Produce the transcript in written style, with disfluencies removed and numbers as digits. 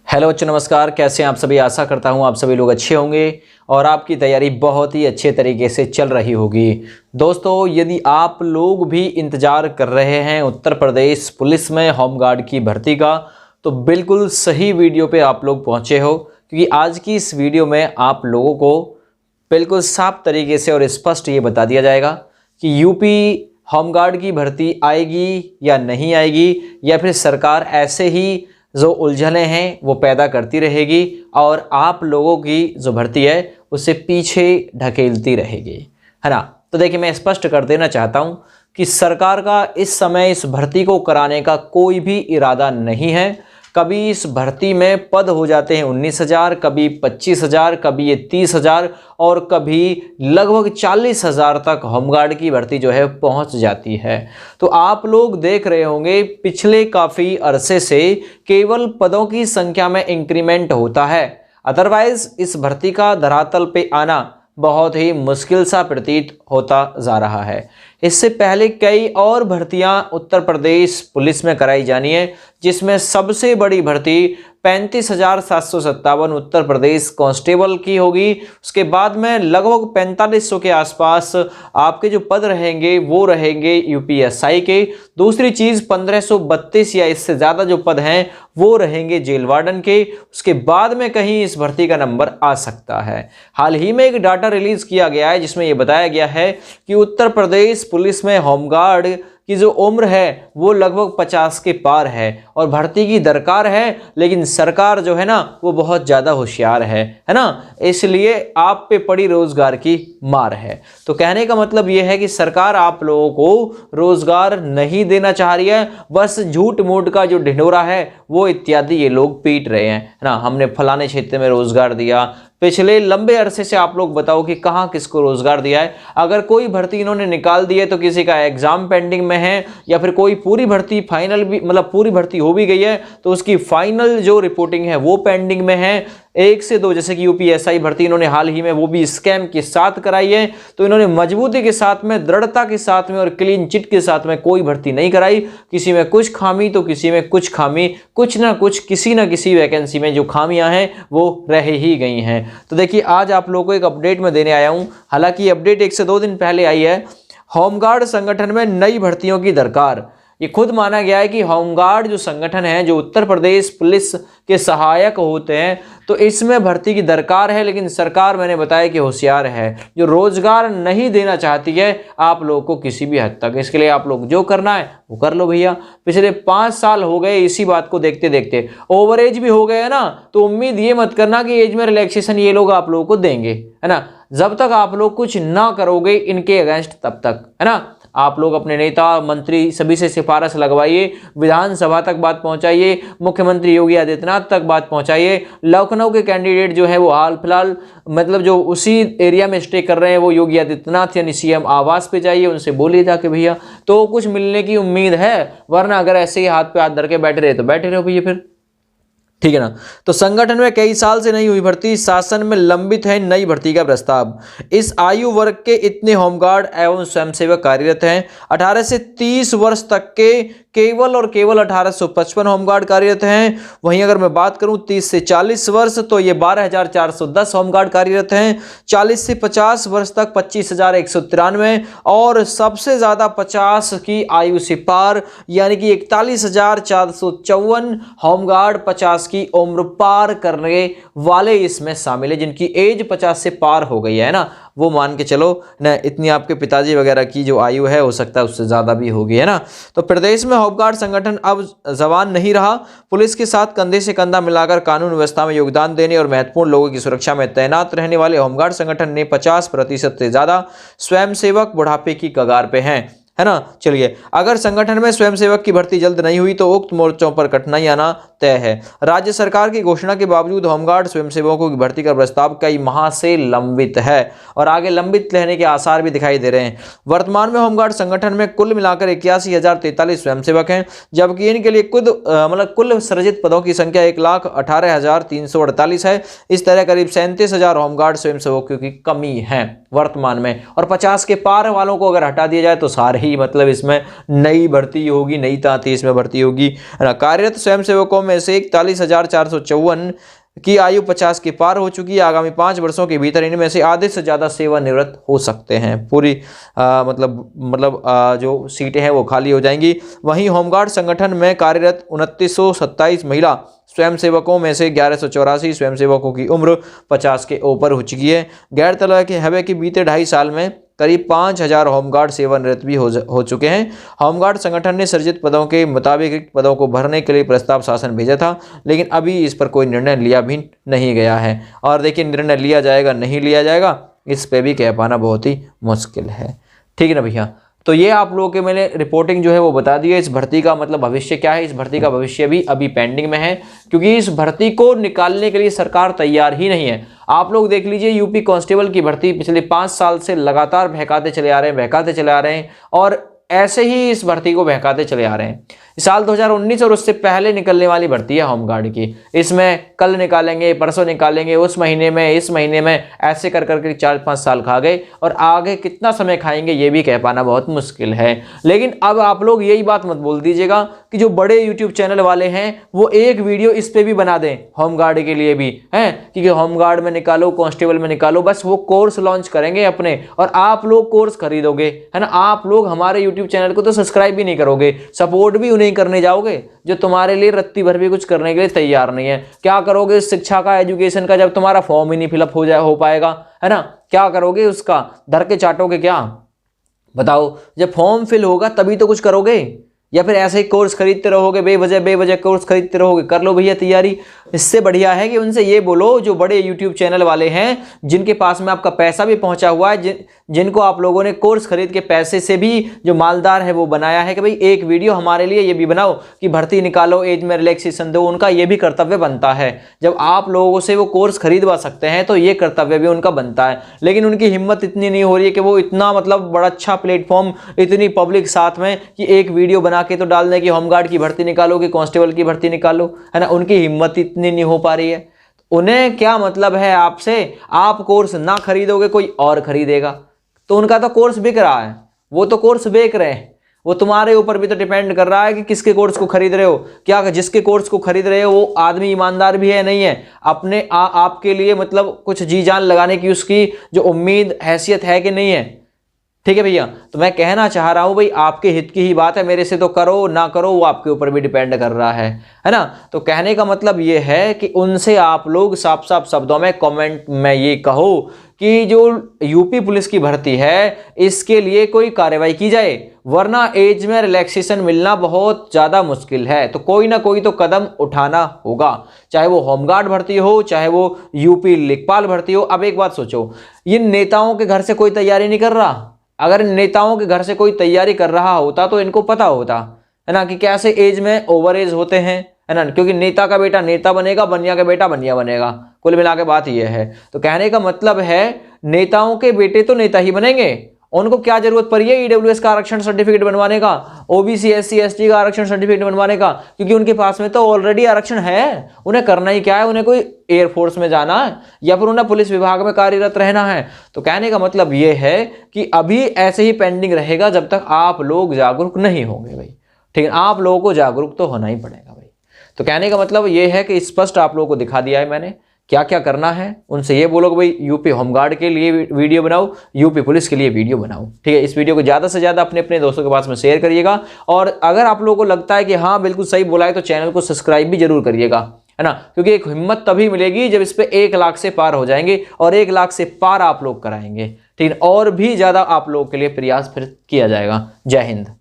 Hello बच्चों, नमस्कार। कैसे हैं आप सभी? आशा करता हूं आप सभी लोग अच्छे होंगे और आपकी तैयारी बहुत ही अच्छे तरीके से चल रही होगी। दोस्तों, यदि आप लोग भी इंतज़ार कर रहे हैं उत्तर प्रदेश पुलिस में होमगार्ड की भर्ती का, तो बिल्कुल सही वीडियो पे आप लोग पहुंचे हो, क्योंकि आज की इस वीडियो में आप लोगों को बिल्कुल साफ तरीके से और स्पष्ट ये बता दिया जाएगा कि यूपी होमगार्ड की भर्ती आएगी या नहीं आएगी, या फिर सरकार ऐसे ही जो उलझनें हैं वो पैदा करती रहेगी और आप लोगों की जो भर्ती है उसे पीछे ढकेलती रहेगी, है ना। तो देखिए, मैं स्पष्ट कर देना चाहता हूं कि सरकार का इस समय इस भर्ती को कराने का कोई भी इरादा नहीं है। कभी इस भर्ती में पद हो जाते हैं 19,000, कभी 25,000, कभी ये 30,000 और कभी लगभग 40,000 तक होमगार्ड की भर्ती जो है पहुंच जाती है। तो आप लोग देख रहे होंगे पिछले काफ़ी अरसे से केवल पदों की संख्या में इंक्रीमेंट होता है, अदरवाइज इस भर्ती का धरातल पे आना बहुत ही मुश्किल सा प्रतीत होता जा रहा है। इससे पहले कई और भर्तियां उत्तर प्रदेश पुलिस में कराई जानी है, जिसमें सबसे बड़ी भर्ती 35,757 उत्तर प्रदेश कांस्टेबल की होगी। उसके बाद में लगभग 4500 के आसपास आपके जो पद रहेंगे वो रहेंगे यूपीएसआई के। दूसरी चीज़ 1532 या इससे ज़्यादा जो पद हैं वो रहेंगे जेल वार्डन के। उसके बाद में कहीं इस भर्ती का नंबर आ सकता है। हाल ही में एक डाटा रिलीज किया गया है जिसमें यह बताया गया है कि उत्तर प्रदेश पुलिस में होमगार्ड की जो उम्र है वो लगभग 50 के पार है और भर्ती की दरकार है, लेकिन सरकार जो है ना वो बहुत ज़्यादा होशियार है ना, इसलिए आप पे पड़ी रोजगार की मार है। तो कहने का मतलब ये है कि सरकार आप लोगों को रोजगार नहीं देना चाह रही है, बस झूठ मूठ का जो ढिंढोरा है वो इत्यादि ये लोग पीट रहे हैं, है ना। हमने फलाने क्षेत्र में रोजगार दिया, पिछले लंबे अरसे से आप लोग बताओ कि कहाँ किसको रोजगार दिया है। अगर कोई भर्ती इन्होंने निकाल दी है तो किसी का एग्जाम पेंडिंग में है, या फिर कोई पूरी भर्ती फाइनल भी मतलब पूरी भर्ती हो भी गई है तो उसकी फाइनल जो रिपोर्टिंग है वो पेंडिंग में है। एक से दो, जैसे कि यूपीएसआई भर्ती इन्होंने हाल ही में वो भी स्कैम के साथ कराई है, तो इन्होंने मजबूती के साथ में, दृढ़ता के साथ में और क्लीन चिट के साथ में कोई भर्ती नहीं कराई। किसी में कुछ खामी तो किसी में कुछ खामी, कुछ ना कुछ किसी ना किसी वैकेंसी में जो खामियां हैं वो रह ही गई हैं। तो देखिए, आज आप लोगों को एक अपडेट में देने आया हूं। हालांकि अपडेट 1 से 2 दिन पहले आई है। होमगार्ड संगठन में नई भर्तियों की दरकार। ये खुद माना गया है कि होमगार्ड जो संगठन है, जो उत्तर प्रदेश पुलिस के सहायक होते हैं, तो इसमें भर्ती की दरकार है, लेकिन सरकार, मैंने बताया कि होशियार है, जो रोजगार नहीं देना चाहती है आप लोगों को किसी भी हद तक। इसके लिए आप लोग जो करना है वो कर लो भैया। पिछले 5 साल हो गए इसी बात को देखते देखते, ओवर एज भी हो गए है ना, तो उम्मीद ये मत करना कि एज में रिलैक्सेशन ये लोग आप लोगों को देंगे, है ना। जब तक आप लोग कुछ ना करोगे इनके अगेंस्ट, तब तक, है ना। आप लोग अपने नेता मंत्री सभी से सिफारिश लगवाइए, विधानसभा तक बात पहुंचाइए, मुख्यमंत्री योगी आदित्यनाथ तक बात पहुंचाइए। लखनऊ के कैंडिडेट जो है वो हाल फिलहाल मतलब जो उसी एरिया में स्टे कर रहे हैं वो योगी आदित्यनाथ यानी सीएम आवास पे जाइए, उनसे बोलिए जाके भैया तो कुछ मिलने की उम्मीद है, वरना अगर ऐसे ही हाथ पे हाथ धर के बैठे रहे तो बैठे रहो भैया फिर, ठीक है ना। तो संगठन में कई साल से नहीं हुई भर्ती, शासन में लंबित है नई भर्ती का प्रस्ताव। इस आयु वर्ग के इतने होमगार्ड एवं स्वयंसेवक कार्यरत हैं। 18 से 30 वर्ष तक के केवल और केवल 1855 होमगार्ड कार्यरत हैं। वहीं अगर मैं बात करूं 30 से 40 वर्ष तो ये 12,410 होमगार्ड कार्यरत हैं। 40 से 50 वर्ष तक 25,193 और सबसे ज्यादा 50 की आयु से पार यानी कि 41,454 होमगार्ड 50 की उम्र पार करने वाले इसमें शामिल है, जिनकी एज 50 से पार हो गई है ना, वो मान के चलो ना। इतनी आपके पिताजी वगैरह की जो आयु है हो सकता है उससे ज़्यादा भी होगी, है ना। तो प्रदेश में होमगार्ड संगठन अब जवान नहीं रहा। पुलिस के साथ कंधे से कंधा मिलाकर कानून व्यवस्था में योगदान देने और महत्वपूर्ण लोगों की सुरक्षा में तैनात रहने वाले होमगार्ड संगठन ने 50% से ज़्यादा स्वयंसेवक बुढ़ापे की कगार पे हैं, है ना। चलिए, अगर संगठन में स्वयंसेवक की भर्ती जल्द नहीं हुई तो उक्त मोर्चों पर कठिनाई आना तय है। राज्य सरकार की घोषणा के बावजूद होमगार्ड स्वयंसेवकों की भर्ती का प्रस्ताव कई माह से लंबित है और आगे लंबित रहने के आसार भी दिखाई दे रहे हैं। वर्तमान में होमगार्ड संगठन में कुल मिलाकर 81,043 स्वयंसेवक हैं, जबकि इनके लिए कुल सृजित पदों की संख्या 1,18,348 है। इस तरह करीब 37,000 होमगार्ड स्वयंसेवकों की कमी है वर्तमान में, और 50 के पार वालों को अगर हटा दिया जाए तो सारे ही मतलब इसमें नई भर्ती होगी, नई तांती इसमें भर्ती होगी। कार्यरत स्वयंसेवकों में से 41,454 की आयु 50 के पार हो चुकी है। आगामी 5 वर्षों के भीतर इनमें से आधे से ज़्यादा सेवानिवृत्त हो सकते हैं। पूरी जो सीटें हैं वो खाली हो जाएंगी। वहीं होमगार्ड संगठन में कार्यरत 2927 महिला स्वयंसेवकों में से 1184 स्वयंसेवकों की उम्र 50 के ऊपर हो चुकी है। गैरतलब है कि बीते 2.5 साल में करीब 5000 होमगार्ड सेवानिवृत्त भी हो चुके हैं। होमगार्ड संगठन ने सृजित पदों के मुताबिक रिक्त पदों को भरने के लिए प्रस्ताव शासन भेजा था, लेकिन अभी इस पर कोई निर्णय लिया भी नहीं गया है। और देखिए, निर्णय लिया जाएगा नहीं लिया जाएगा, इस पे भी कह पाना बहुत ही मुश्किल है। ठीक है ना भैया। तो ये आप लोगों के मैंने रिपोर्टिंग जो है वो बता दी है। इस भर्ती का मतलब भविष्य क्या है, इस भर्ती का भविष्य भी अभी पेंडिंग में है, क्योंकि इस भर्ती को निकालने के लिए सरकार तैयार ही नहीं है। आप लोग देख लीजिए, यूपी कांस्टेबल की भर्ती पिछले 5 साल से लगातार बहकाते चले आ रहे हैं और ऐसे ही इस भर्ती को बहकाते चले आ रहे हैं। साल 2019 और उससे पहले निकलने वाली भर्ती है होमगार्ड की। इसमें कल निकालेंगे, परसों निकालेंगे, उस महीने में, इस महीने में, ऐसे कर करके 4-5 साल खा गए और आगे कितना समय खाएंगे ये भी कह पाना बहुत मुश्किल है। लेकिन अब आप लोग यही बात मत बोल दीजिएगा कि जो बड़े यूट्यूब चैनल वाले हैं वो एक वीडियो इस पर भी बना दें होमगार्ड के लिए भी, है क्योंकि होमगार्ड में निकालो, कांस्टेबल में निकालो, बस वो कोर्स लॉन्च करेंगे अपने और आप लोग कोर्स खरीदोगे, है ना। आप लोग हमारे यूट्यूब चैनल को तो सब्सक्राइब भी नहीं करोगे, सपोर्ट भी नहीं करने जाओगे, जो तुम्हारे लिए रत्ती भर भी कुछ करने के लिए तैयार नहीं है। क्या करोगे शिक्षा का, एजुकेशन का, जब तुम्हारा फॉर्म ही नहीं फिलअप हो पाएगा, है ना। क्या करोगे उसका, धर के चाटोगे क्या, बताओ। जब फॉर्म फिल होगा तभी तो कुछ करोगे, या फिर ऐसे ही कोर्स खरीदते रहोगे, बेवजह कोर्स खरीदते रहोगे। कर लो भैया तैयारी। इससे बढ़िया है कि उनसे ये बोलो, जो बड़े यूट्यूब चैनल वाले हैं जिनके पास में आपका पैसा भी पहुंचा हुआ है, जिनको आप लोगों ने कोर्स खरीद के पैसे से भी जो मालदार है वो बनाया है कि भाई एक वीडियो हमारे लिए ये भी बनाओ कि भर्ती निकालो, एज में रिलैक्सेशन दो, उनका ये भी कर्तव्य बनता है। जब आप लोगों से वो कोर्स खरीदवा सकते हैं तो ये कर्तव्य भी उनका बनता है। लेकिन उनकी हिम्मत इतनी नहीं हो रही है कि वो इतना बड़ा अच्छा प्लेटफॉर्म, इतनी पब्लिक साथ में, कि एक वीडियो बना के तो डाल दें कि होमगार्ड की भर्ती निकालो, कि कांस्टेबल की भर्ती निकालो, है ना। उनकी हिम्मत इतनी नहीं हो पा रही है। उन्हें क्या मतलब है आपसे, आप कोर्स ना खरीदोगे कोई और खरीदेगा, तो उनका तो कोर्स बिक रहा है, वो तो कोर्स बेच रहे हैं। वो तुम्हारे ऊपर भी तो डिपेंड कर रहा है कि किसके कोर्स को खरीद रहे हो। क्या जिसके कोर्स को खरीद रहे हो वो आदमी ईमानदार भी है नहीं है, अपने आपके लिए कुछ जी जान लगाने की उसकी जो उम्मीद हैसियत है कि नहीं है। ठीक है भैया। तो मैं कहना चाह रहा हूं भाई, आपके हित की ही बात है, मेरे से तो करो ना करो वो आपके ऊपर भी डिपेंड कर रहा है ना। तो कहने का मतलब ये है कि उनसे आप लोग साफ साफ शब्दों में कमेंट में ये कहो कि जो यूपी पुलिस की भर्ती है इसके लिए कोई कार्रवाई की जाए, वरना एज में रिलैक्सेशन मिलना बहुत ज़्यादा मुश्किल है। तो कोई ना कोई तो कदम उठाना होगा, चाहे वो होमगार्ड भर्ती हो, चाहे वो यूपी लेखपाल भर्ती हो। अब एक बात सोचो, ये नेताओं के घर से कोई तैयारी नहीं कर रहा। अगर नेताओं के घर से कोई तैयारी कर रहा होता तो इनको पता होता, है ना, कि कैसे एज में ओवर एज होते हैं, है ना। क्योंकि नेता का बेटा नेता बनेगा, बनिया का बेटा बनिया बनेगा, कुल मिला के बात यह है। तो कहने का मतलब है, नेताओं के बेटे तो नेता ही बनेंगे। उनको क्या जरूरत पड़ी है ईडब्ल्यूएस का आरक्षण सर्टिफिकेट बनवाने का, ओबीसी एससी एसटी का आरक्षण सर्टिफिकेट बनवाने का, क्योंकि उनके पास में तो ऑलरेडी आरक्षण है। उन्हें करना ही क्या है, उन्हें कोई एयरफोर्स में जाना है या फिर उन्हें पुलिस विभाग में कार्यरत रहना है। तो कहने का मतलब ये है कि अभी ऐसे ही पेंडिंग रहेगा जब तक आप लोग जागरूक नहीं होंगे भाई। ठीक है, आप लोगों को जागरूक तो होना ही पड़ेगा भाई। तो कहने का मतलब ये है कि स्पष्ट आप लोगों को दिखा दिया है मैंने क्या क्या करना है। उनसे ये बोलो कि भाई यूपी होमगार्ड के लिए वीडियो बनाओ, यूपी पुलिस के लिए वीडियो बनाओ। ठीक है, इस वीडियो को ज़्यादा से ज़्यादा अपने अपने दोस्तों के पास में शेयर करिएगा। और अगर आप लोगों को लगता है कि हाँ बिल्कुल सही बोला है तो चैनल को सब्सक्राइब भी जरूर करिएगा, है ना। क्योंकि एक हिम्मत तभी मिलेगी जब इस पे 1 लाख से पार हो जाएंगे और 1 लाख से पार आप लोग कराएंगे। ठीक है, और भी ज़्यादा आप लोगों के लिए प्रयास फिर किया जाएगा। जय हिंद।